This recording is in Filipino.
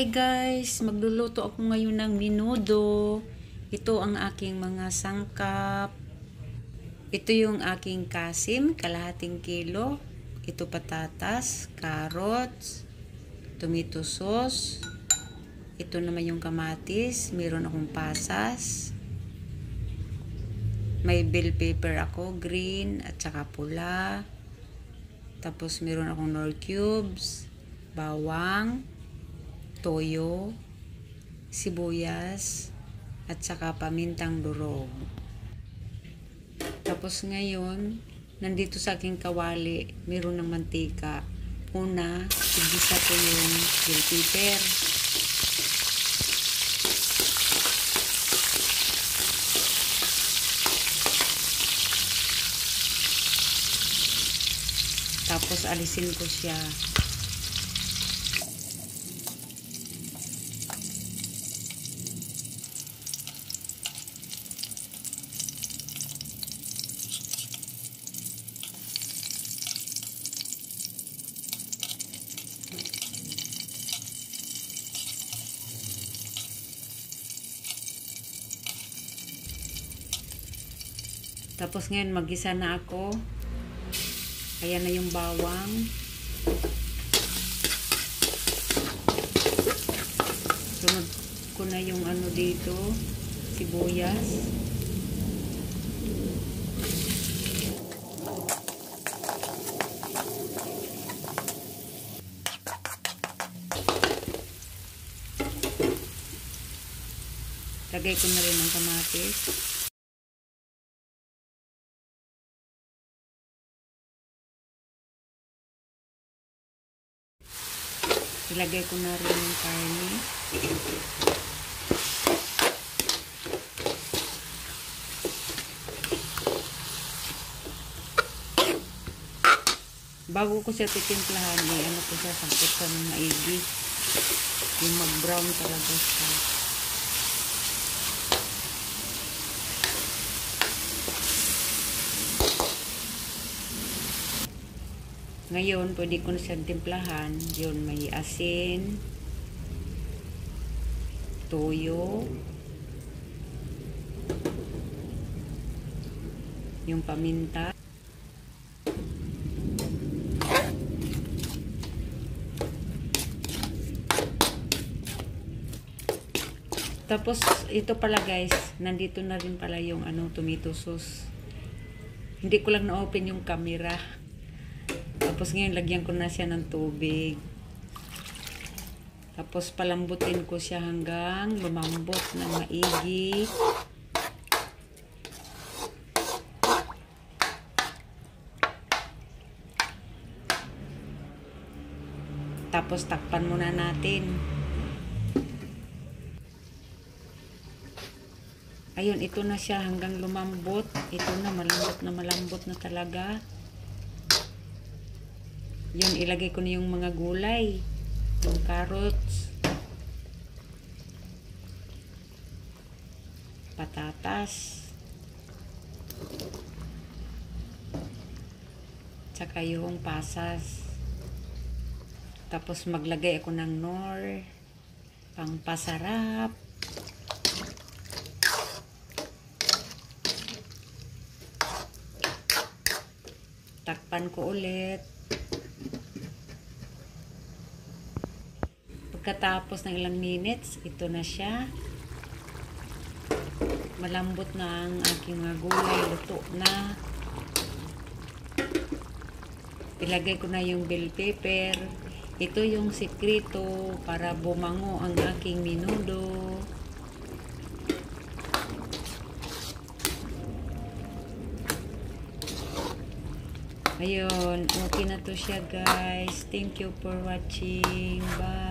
Hi guys, magluluto ako ngayon ng menudo. Ito ang aking mga sangkap. Ito yung aking kasim, kalahating kilo. Ito patatas, carrots, tomato sauce. Ito naman yung kamatis, meron akong pasas. May bell pepper ako, green at saka pula. Tapos meron akong nor cubes, bawang, toyo, sibuyas, at saka pamintang durog. Tapos ngayon, nandito sa aking kawali, meron ng mantika. Una, igisa ko yung bell pepper. Tapos alisin ko siya. Tapos ngayon mag-isa na ako. Ayan na yung bawang. Sunod ko na yung ano dito, sibuyas. Lagay ko na rin ang kamatis. Ilagay ko na rin yung karne. Bago ko siya titimplahan, ano ko siya, sangkot sa ng maigi. Yung mag-brown talaga siya. Ngayon, pwede ko na siyang timplahan. Yun, may asin, toyo, yung paminta, tapos ito pala guys, nandito na rin pala yung tomato sauce. Hindi ko lang na-open yung camera. Tapos ngayon, lagyan ko na siya ng tubig. Tapos palambutin ko siya hanggang lumambot na maigi. Tapos takpan muna natin. Ayun, ito na siya hanggang lumambot. Ito na, malambot na talaga. Yun, ilagay ko na yung mga gulay. Yung carrots, patatas, tsaka yung pasas. Tapos maglagay ako ng nor, pangpasarap. Takpan ko ulit. Pagkatapos ng ilang minutes, ito na siya. Malambot na ang aking mga gulay. Luto na. Ilagay ko na yung bell pepper. Ito yung sekreto para bumango ang aking menudo. Ayun, okay na to siya guys. Thank you for watching. Bye.